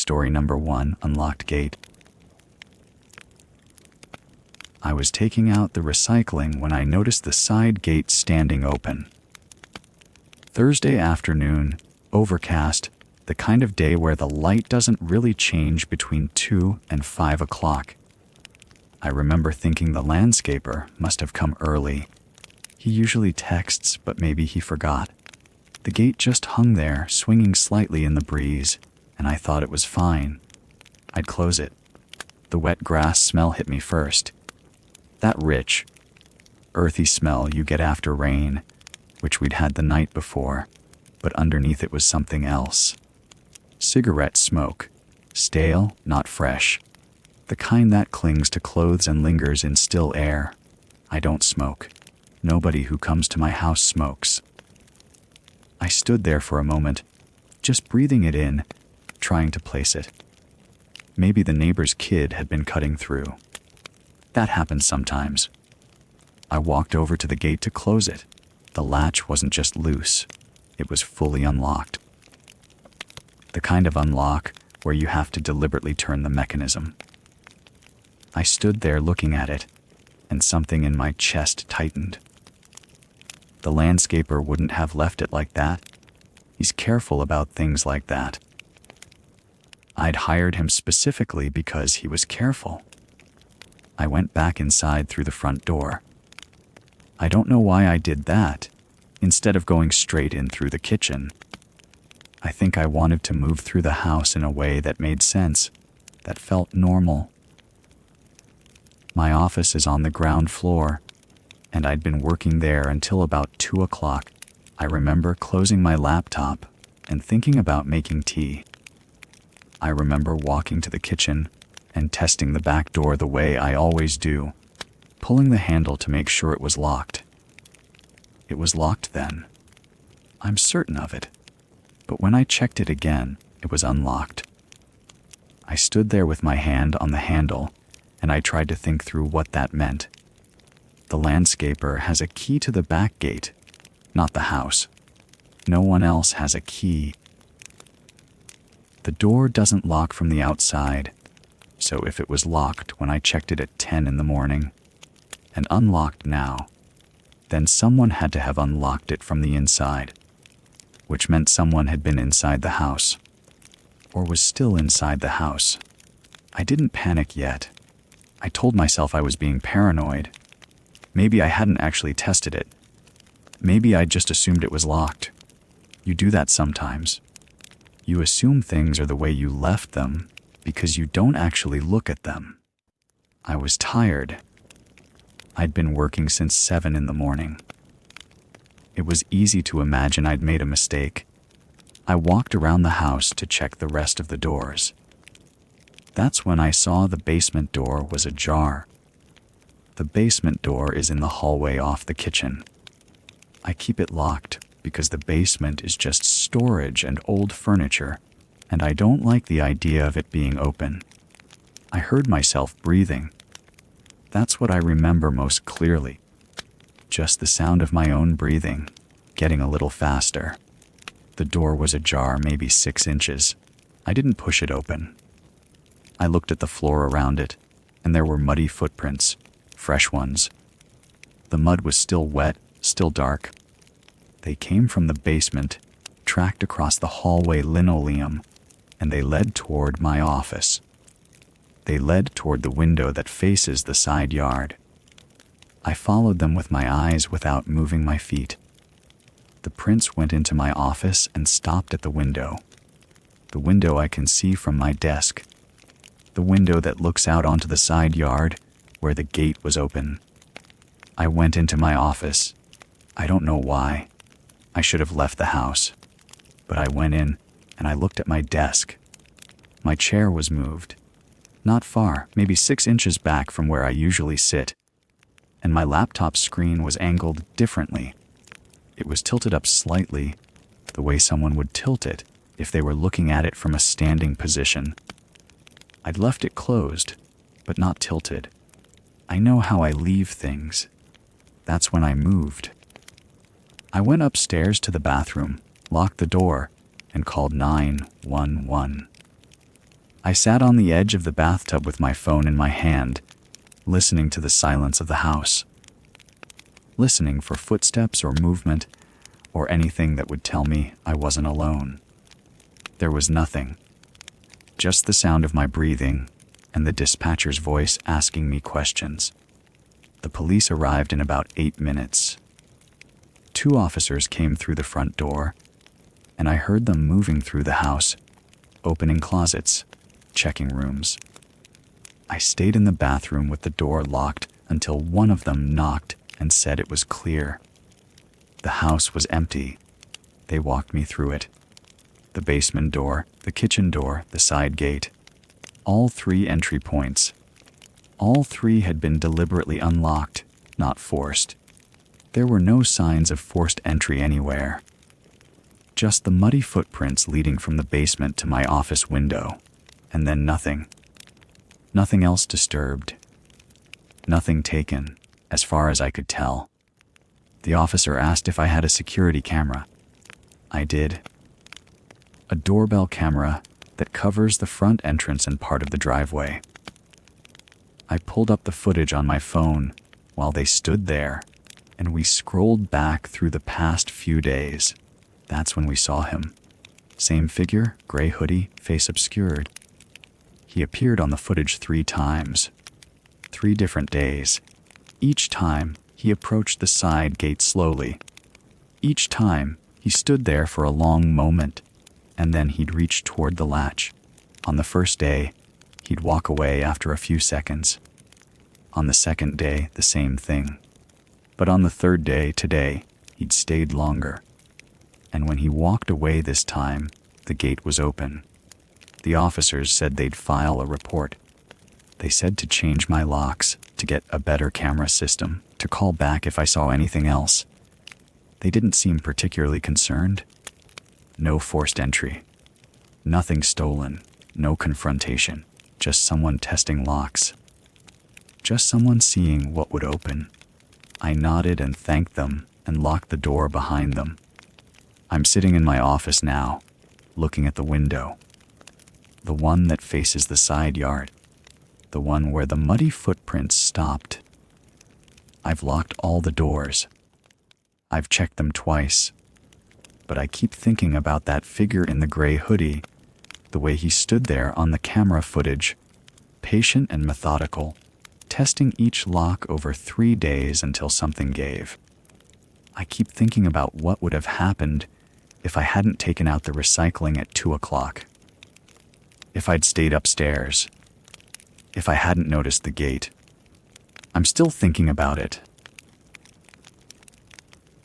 Story number 1, Unlocked Gate. I was taking out the recycling when I noticed the side gate standing open. Thursday afternoon, overcast, the kind of day where the light doesn't really change between 2 and 5 o'clock. I remember thinking the landscaper must have come early. He usually texts, but maybe he forgot. The gate just hung there, swinging slightly in the breeze, and I thought it was fine. I'd close it. The wet grass smell hit me first. That rich, earthy smell you get after rain, which we'd had the night before, but underneath it was something else. Cigarette smoke. Stale, not fresh. The kind that clings to clothes and lingers in still air. I don't smoke. Nobody who comes to my house smokes. I stood there for a moment, just breathing it in, trying to place it. Maybe the neighbor's kid had been cutting through. That happens sometimes. I walked over to the gate to close it. The latch wasn't just loose. It was fully unlocked. The kind of unlock where you have to deliberately turn the mechanism. I stood there looking at it, and something in my chest tightened. The landscaper wouldn't have left it like that. He's careful about things like that. I'd hired him specifically because he was careful. I went back inside through the front door. I don't know why I did that, instead of going straight in through the kitchen. I think I wanted to move through the house in a way that made sense, that felt normal. My office is on the ground floor, and I'd been working there until about 2 o'clock. I remember closing my laptop and thinking about making tea. I remember walking to the kitchen and testing the back door the way I always do, pulling the handle to make sure it was locked. It was locked then. I'm certain of it. But when I checked it again, it was unlocked. I stood there with my hand on the handle, and I tried to think through what that meant. The landscaper has a key to the back gate, not the house. No one else has a key. The door doesn't lock from the outside, so if it was locked when I checked it at 10 in the morning, and unlocked now, then someone had to have unlocked it from the inside, which meant someone had been inside the house, or was still inside the house. I didn't panic yet. I told myself I was being paranoid. Maybe I hadn't actually tested it. Maybe I just assumed it was locked. You do that sometimes. You assume things are the way you left them because you don't actually look at them. I was tired. I'd been working since 7 in the morning. It was easy to imagine I'd made a mistake. I walked around the house to check the rest of the doors. That's when I saw the basement door was ajar. The basement door is in the hallway off the kitchen. I keep it locked because the basement is just storage and old furniture, and I don't like the idea of it being open. I heard myself breathing. That's what I remember most clearly. Just the sound of my own breathing, getting a little faster. The door was ajar, maybe 6 inches. I didn't push it open. I looked at the floor around it, and there were muddy footprints, fresh ones. The mud was still wet, still dark. They came from the basement, tracked across the hallway linoleum, and they led toward my office. They led toward the window that faces the side yard. I followed them with my eyes without moving my feet. The prints went into my office and stopped at the window. The window I can see from my desk. The window that looks out onto the side yard where the gate was open. I went into my office. I don't know why. I should have left the house. But I went in and I looked at my desk. My chair was moved. Not far, maybe 6 inches back from where I usually sit. And my laptop screen was angled differently. It was tilted up slightly, the way someone would tilt it if they were looking at it from a standing position. I'd left it closed, but not tilted. I know how I leave things. That's when I moved. I went upstairs to the bathroom, locked the door, and called 911. I sat on the edge of the bathtub with my phone in my hand, listening to the silence of the house. Listening for footsteps or movement, or anything that would tell me I wasn't alone. There was nothing. Just the sound of my breathing and the dispatcher's voice asking me questions. The police arrived in about 8 minutes. 2 officers came through the front door, and I heard them moving through the house, opening closets, checking rooms. I stayed in the bathroom with the door locked until one of them knocked and said it was clear. The house was empty. They walked me through it. The basement door, the kitchen door, the side gate. All 3 entry points. All 3 had been deliberately unlocked, not forced. There were no signs of forced entry anywhere. Just the muddy footprints leading from the basement to my office window, and then nothing. Nothing else disturbed. Nothing taken, as far as I could tell. The officer asked if I had a security camera. I did. A doorbell camera that covers the front entrance and part of the driveway. I pulled up the footage on my phone while they stood there, and we scrolled back through the past few days. That's when we saw him. Same figure, gray hoodie, face obscured. He appeared on the footage 3 times. 3 different days. Each time, he approached the side gate slowly. Each time, he stood there for a long moment, and then he'd reach toward the latch. On the first day, he'd walk away after a few seconds. On the second day, the same thing. But on the third day, today, he'd stayed longer. And when he walked away this time, the gate was open. The officers said they'd file a report. They said to change my locks, to get a better camera system, to call back if I saw anything else. They didn't seem particularly concerned. No forced entry. Nothing stolen. No confrontation. Just someone testing locks. Just someone seeing what would open. I nodded and thanked them and locked the door behind them. I'm sitting in my office now, looking at the window. The one that faces the side yard. The one where the muddy footprints stopped. I've locked all the doors. I've checked them twice. But I keep thinking about that figure in the gray hoodie, the way he stood there on the camera footage, patient and methodical, testing each lock over 3 days until something gave. I keep thinking about what would have happened if I hadn't taken out the recycling at 2 o'clock. If I'd stayed upstairs. If I hadn't noticed the gate. I'm still thinking about it.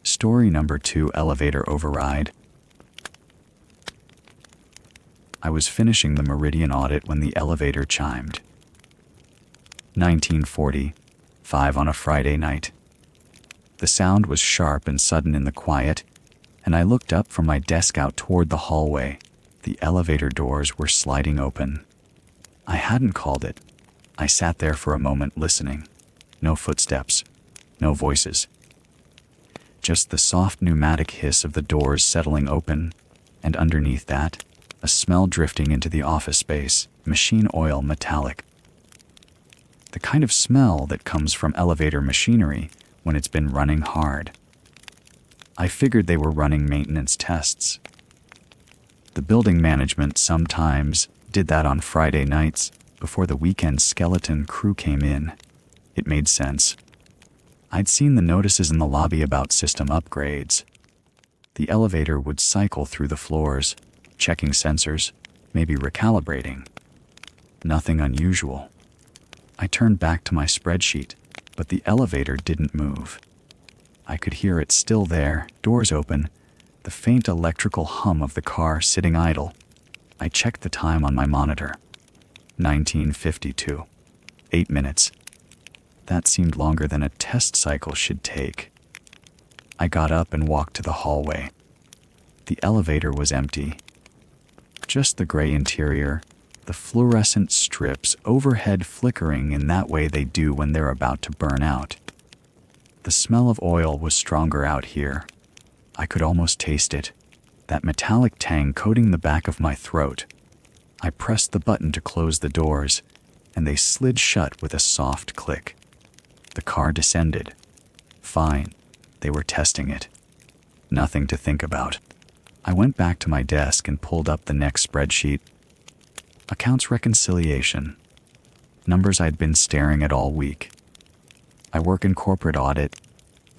Story number 2, elevator override. I was finishing the Meridian audit when the elevator chimed. 19:40, 5 on a Friday night. The sound was sharp and sudden in the quiet, and I looked up from my desk out toward the hallway. The elevator doors were sliding open. I hadn't called it. I sat there for a moment listening. No footsteps. No voices. Just the soft pneumatic hiss of the doors settling open, and underneath that, a smell drifting into the office space, machine oil metallic. The kind of smell that comes from elevator machinery when it's been running hard. I figured they were running maintenance tests. The building management sometimes did that on Friday nights before the weekend skeleton crew came in. It made sense. I'd seen the notices in the lobby about system upgrades. The elevator would cycle through the floors, checking sensors, maybe recalibrating. Nothing unusual. I turned back to my spreadsheet, but the elevator didn't move. I could hear it still there, doors open, the faint electrical hum of the car sitting idle. I checked the time on my monitor. 19:52. 8 minutes. That seemed longer than a test cycle should take. I got up and walked to the hallway. The elevator was empty. Just the gray interior, the fluorescent strips overhead flickering in that way they do when they're about to burn out. The smell of oil was stronger out here. I could almost taste it, that metallic tang coating the back of my throat. I pressed the button to close the doors, and they slid shut with a soft click. The car descended. Fine, they were testing it. Nothing to think about. I went back to my desk and pulled up the next spreadsheet. Accounts reconciliation. Numbers I'd been staring at all week. I work in corporate audit.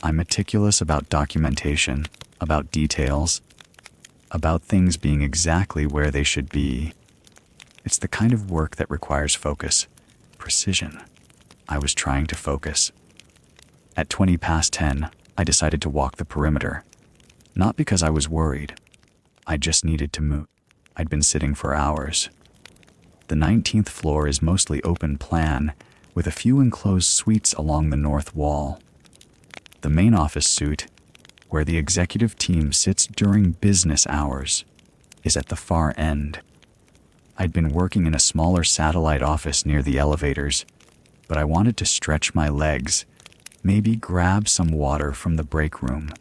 I'm meticulous about documentation, about details, about things being exactly where they should be. It's the kind of work that requires focus, precision. I was trying to focus. At 20 past 10, I decided to walk the perimeter. Not because I was worried. I just needed to move. I'd been sitting for hours. The 19th floor is mostly open plan, with a few enclosed suites along the north wall. The main office suite, where the executive team sits during business hours, is at the far end. I'd been working in a smaller satellite office near the elevators, but I wanted to stretch my legs, maybe grab some water from the break room.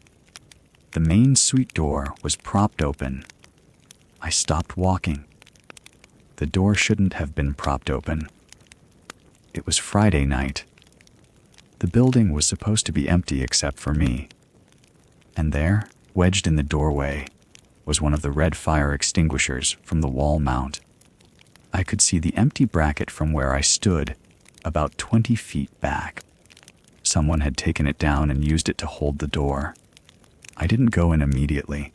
The main suite door was propped open. I stopped walking. The door shouldn't have been propped open. It was Friday night. The building was supposed to be empty except for me. And there, wedged in the doorway, was one of the red fire extinguishers from the wall mount. I could see the empty bracket from where I stood, about 20 feet back. Someone had taken it down and used it to hold the door. I didn't go in immediately.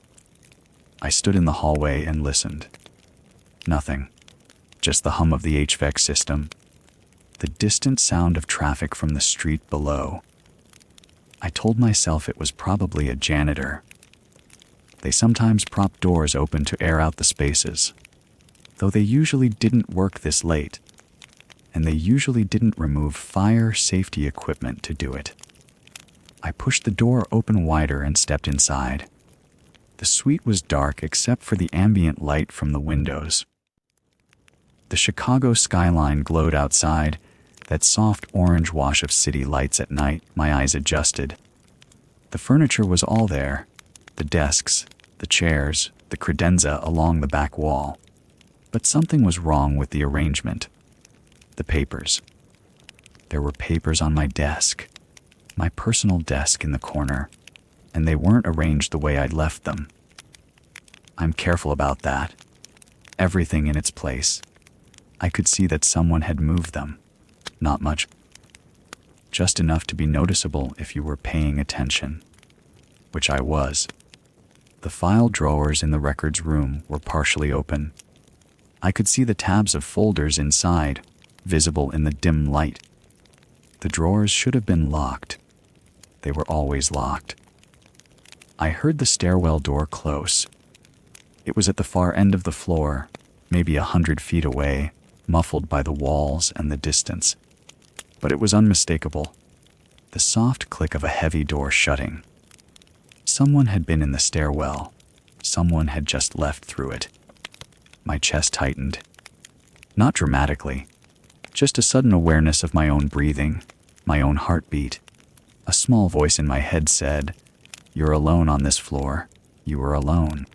I stood in the hallway and listened. Nothing. Just the hum of the HVAC system. The distant sound of traffic from the street below. I told myself it was probably a janitor. They sometimes prop doors open to air out the spaces, though they usually didn't work this late, and they usually didn't remove fire safety equipment to do it. I pushed the door open wider and stepped inside. The suite was dark except for the ambient light from the windows. The Chicago skyline glowed outside, that soft orange wash of city lights at night. My eyes adjusted. The furniture was all there, the desks, the chairs, the credenza along the back wall. But something was wrong with the arrangement. The papers. There were papers on my desk, my personal desk in the corner, and they weren't arranged the way I'd left them. I'm careful about that. Everything in its place. I could see that someone had moved them. Not much. Just enough to be noticeable if you were paying attention. Which I was. The file drawers in the records room were partially open. I could see the tabs of folders inside, visible in the dim light. The drawers should have been locked. They were always locked. I heard the stairwell door close. It was at the far end of the floor, maybe 100 feet away, muffled by the walls and the distance. But it was unmistakable. The soft click of a heavy door shutting. Someone had been in the stairwell. Someone had just left through it. My chest tightened. Not dramatically. Just a sudden awareness of my own breathing, my own heartbeat. A small voice in my head said, "You're alone on this floor. You were alone."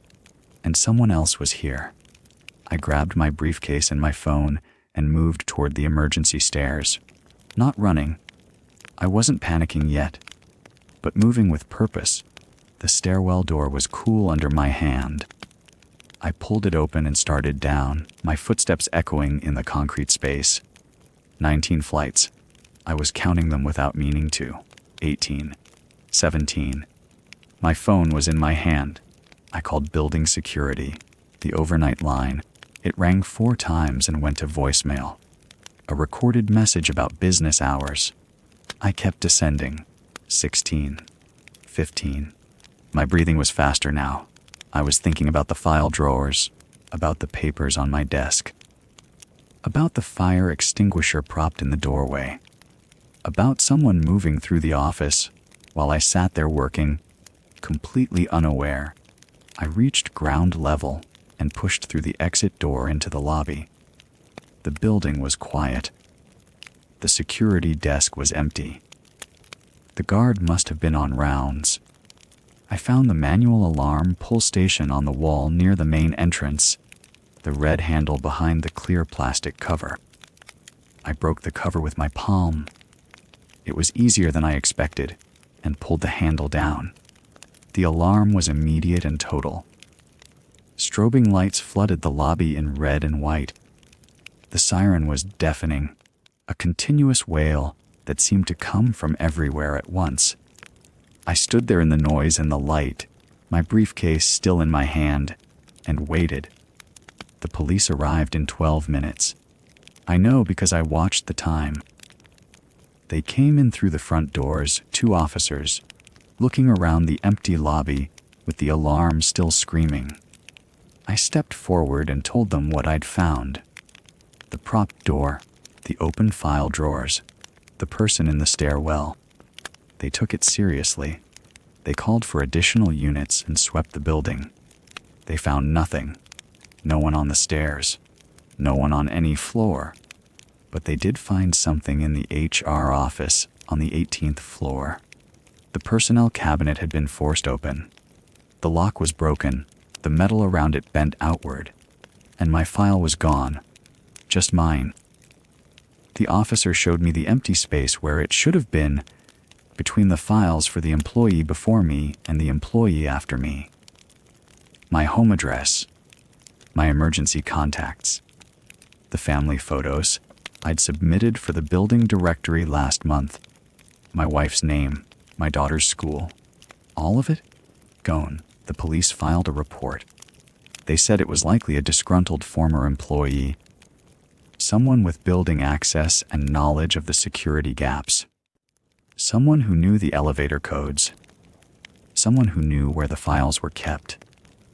And someone else was here. I grabbed my briefcase and my phone and moved toward the emergency stairs. Not running. I wasn't panicking yet, but moving with purpose. The stairwell door was cool under my hand. I pulled it open and started down, my footsteps echoing in the concrete space. 19 flights. I was counting them without meaning to. 18. 17. My phone was in my hand. I called building security, the overnight line. It rang 4 times and went to voicemail. A recorded message about business hours. I kept descending. 16. 15. My breathing was faster now. I was thinking about the file drawers, about the papers on my desk, about the fire extinguisher propped in the doorway, about someone moving through the office while I sat there working, completely unaware. I reached ground level and pushed through the exit door into the lobby. The building was quiet. The security desk was empty. The guard must have been on rounds. I found the manual alarm pull station on the wall near the main entrance. the red handle behind the clear plastic cover. I broke the cover with my palm. It was easier than I expected, and pulled the handle down. The alarm was immediate and total. Strobing lights flooded the lobby in red and white. The siren was deafening, a continuous wail that seemed to come from everywhere at once. I stood there in the noise and the light, my briefcase still in my hand, and waited. The police arrived in 12 minutes. I know because I watched the time. They came in through the front doors, 2 officers, looking around the empty lobby with the alarm still screaming. I stepped forward and told them what I'd found. The prop door, the open file drawers, the person in the stairwell. They took it seriously. They called for additional units and swept the building. They found nothing. No one on the stairs. No one on any floor. But they did find something in the HR office on the 18th floor. The personnel cabinet had been forced open. The lock was broken, the metal around it bent outward, and my file was gone. Just mine. The officer showed me the empty space where it should have been, between the files for the employee before me and the employee after me. My home address, my emergency contacts, the family photos I'd submitted for the building directory last month, my wife's name, my daughter's school, all of it gone. The police filed a report. They said it was likely a disgruntled former employee, someone with building access and knowledge of the security gaps, someone who knew the elevator codes, someone who knew where the files were kept.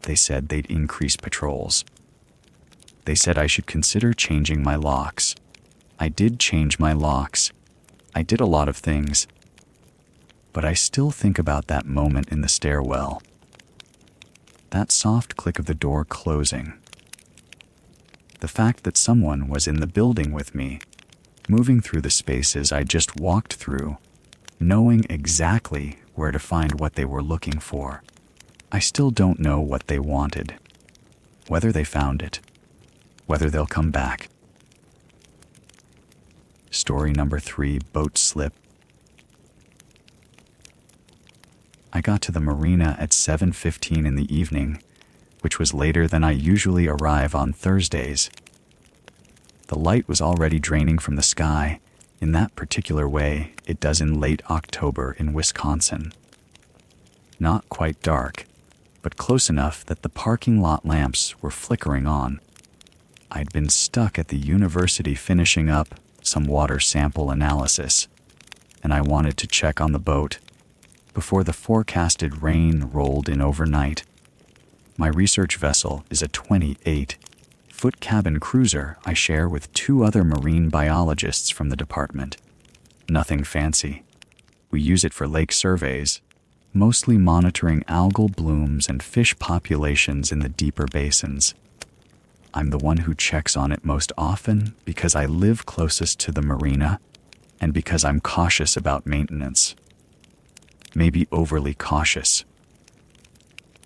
They said they'd increase patrols. They said I should consider changing my locks. I did change my locks. I did a lot of things. But I still think about that moment in the stairwell. That soft click of the door closing. The fact that someone was in the building with me, moving through the spaces I just walked through, knowing exactly where to find what they were looking for. I still don't know what they wanted, whether they found it, whether they'll come back. Story number 3, boat slip. I got to the Marina at 7:15 in the evening, which was later than I usually arrive on Thursdays. The light was already draining from the sky, in that particular way it does in late October in Wisconsin. Not quite dark, but close enough that the parking lot lamps were flickering on. I'd been stuck at the university finishing up some water sample analysis, and I wanted to check on the boat before the forecasted rain rolled in overnight. My research vessel is a 28-foot cabin cruiser I share with 2 other marine biologists from the department. Nothing fancy. We use it for lake surveys, mostly monitoring algal blooms and fish populations in the deeper basins. I'm the one who checks on it most often because I live closest to the marina and because I'm cautious about maintenance. Maybe overly cautious.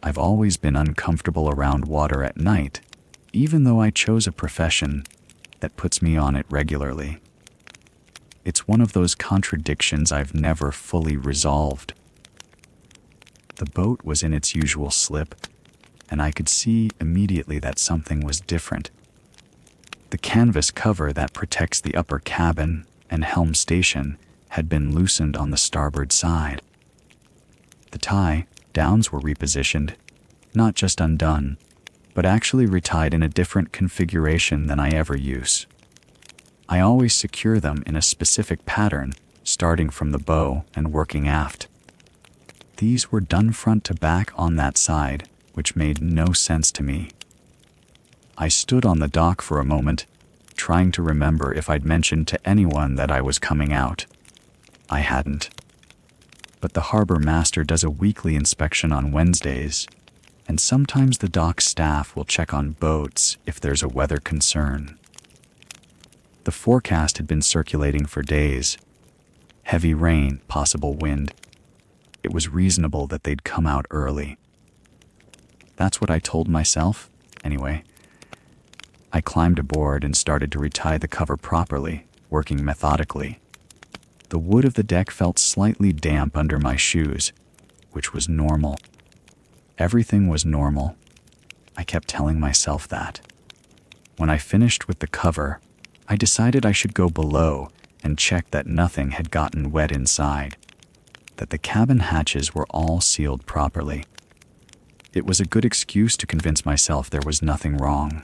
I've always been uncomfortable around water at night, even though I chose a profession that puts me on it regularly. It's one of those contradictions I've never fully resolved. The boat was in its usual slip, and I could see immediately that something was different. The canvas cover that protects the upper cabin and helm station had been loosened on the starboard side. The tie downs were repositioned, not just undone, but actually retied in a different configuration than I ever use. I always secure them in a specific pattern, starting from the bow and working aft. These were done front to back on that side, which made no sense to me. I stood on the dock for a moment, trying to remember if I'd mentioned to anyone that I was coming out. I hadn't. But the harbor master does a weekly inspection on Wednesdays, and sometimes the dock staff will check on boats if there's a weather concern. The forecast had been circulating for days. Heavy rain, possible wind. It was reasonable that they'd come out early. That's what I told myself, anyway. I climbed aboard and started to retie the cover properly, working methodically. The wood of the deck felt slightly damp under my shoes, which was normal. Everything was normal. I kept telling myself that. When I finished with the cover, I decided I should go below and check that nothing had gotten wet inside, that the cabin hatches were all sealed properly. It was a good excuse to convince myself there was nothing wrong.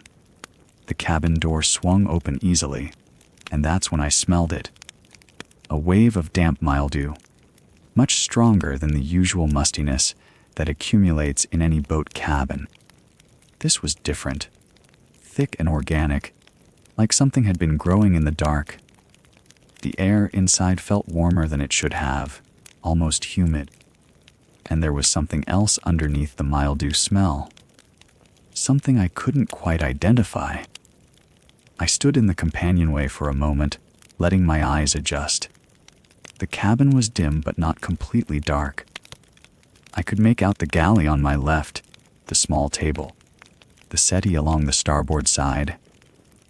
The cabin door swung open easily, and that's when I smelled it. A wave of damp mildew, much stronger than the usual mustiness that accumulates in any boat cabin. This was different, thick and organic, like something had been growing in the dark. The air inside felt warmer than it should have, almost humid, and there was something else underneath the mildew smell, something I couldn't quite identify. I stood in the companionway for a moment, letting my eyes adjust. The cabin was dim but not completely dark. I could make out the galley on my left, the small table, the settee along the starboard side,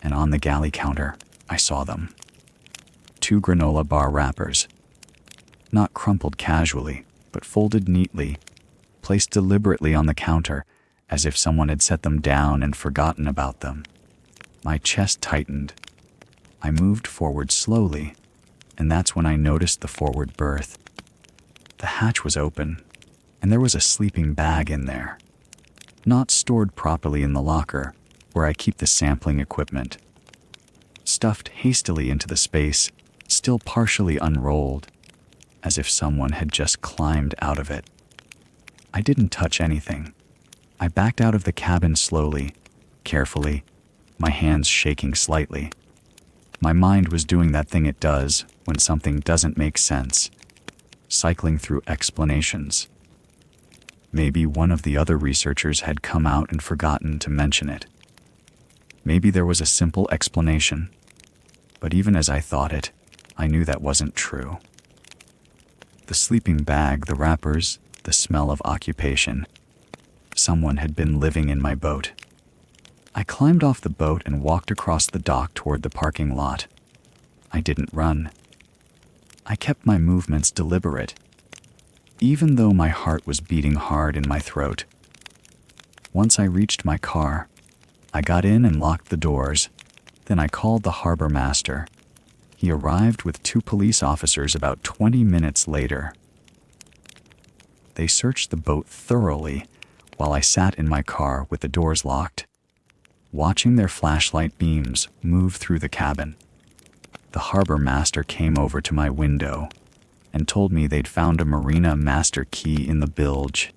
and on the galley counter, I saw them. 2 granola bar wrappers, not crumpled casually, but folded neatly, placed deliberately on the counter as if someone had set them down and forgotten about them. My chest tightened. I moved forward slowly, and that's when I noticed the forward berth. The hatch was open, and there was a sleeping bag in there, not stored properly in the locker where I keep the sampling equipment. Stuffed hastily into the space, still partially unrolled, as if someone had just climbed out of it. I didn't touch anything. I backed out of the cabin slowly, carefully, my hands shaking slightly. My mind was doing that thing it does when something doesn't make sense, cycling through explanations. Maybe one of the other researchers had come out and forgotten to mention it. Maybe there was a simple explanation, but even as I thought it, I knew that wasn't true. The sleeping bag, the wrappers, the smell of occupation. Someone had been living in my boat. I climbed off the boat and walked across the dock toward the parking lot. I didn't run. I kept my movements deliberate, even though my heart was beating hard in my throat. Once I reached my car, I got in and locked the doors. Then I called the harbor master. He arrived with 2 police officers about 20 minutes later. They searched the boat thoroughly while I sat in my car with the doors locked, watching their flashlight beams move through the cabin. The harbor master came over to my window and told me they'd found a Marina master key in the bilge.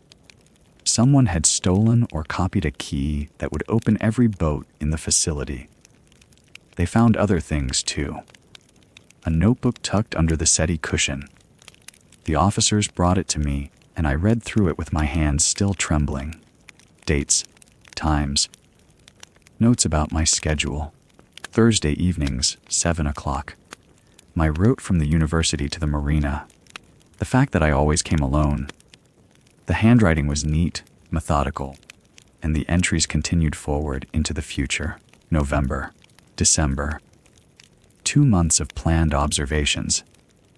Someone had stolen or copied a key that would open every boat in the facility. They found other things too. A notebook tucked under the settee cushion. The officers brought it to me, and I read through it with my hands still trembling. Dates, times, notes about my schedule. Thursday evenings, 7 o'clock. My route from the university to the marina. The fact that I always came alone. The handwriting was neat, methodical, and the entries continued forward into the future. November, December. 2 months of planned observations,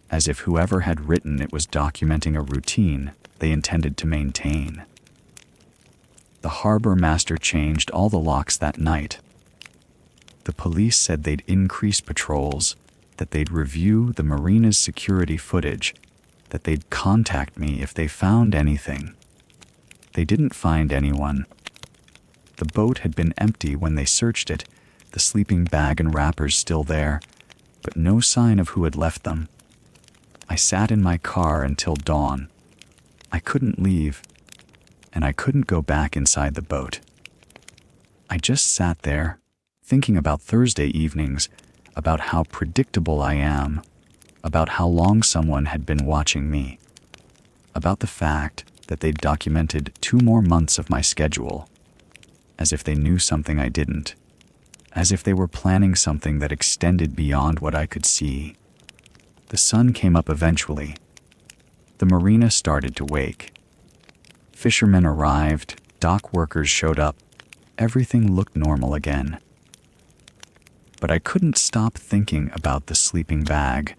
as if whoever had written it was documenting a routine they intended to maintain. The harbor master changed all the locks that night. The police said they'd increase patrols, that they'd review the marina's security footage, that they'd contact me if they found anything. They didn't find anyone. The boat had been empty when they searched it, the sleeping bag and wrappers still there, but no sign of who had left them. I sat in my car until dawn. I couldn't leave, and I couldn't go back inside the boat. I just sat there, thinking about Thursday evenings, about how predictable I am, about how long someone had been watching me, about the fact that they'd documented 2 more months of my schedule, as if they knew something I didn't, as if they were planning something that extended beyond what I could see. The sun came up eventually. The marina started to wake. Fishermen arrived, dock workers showed up. Everything looked normal again. but I couldn't stop thinking about the sleeping bag,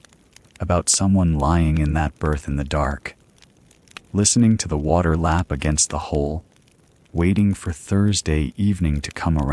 about someone lying in that berth in the dark, listening to the water lap against the hole, waiting for Thursday evening to come around.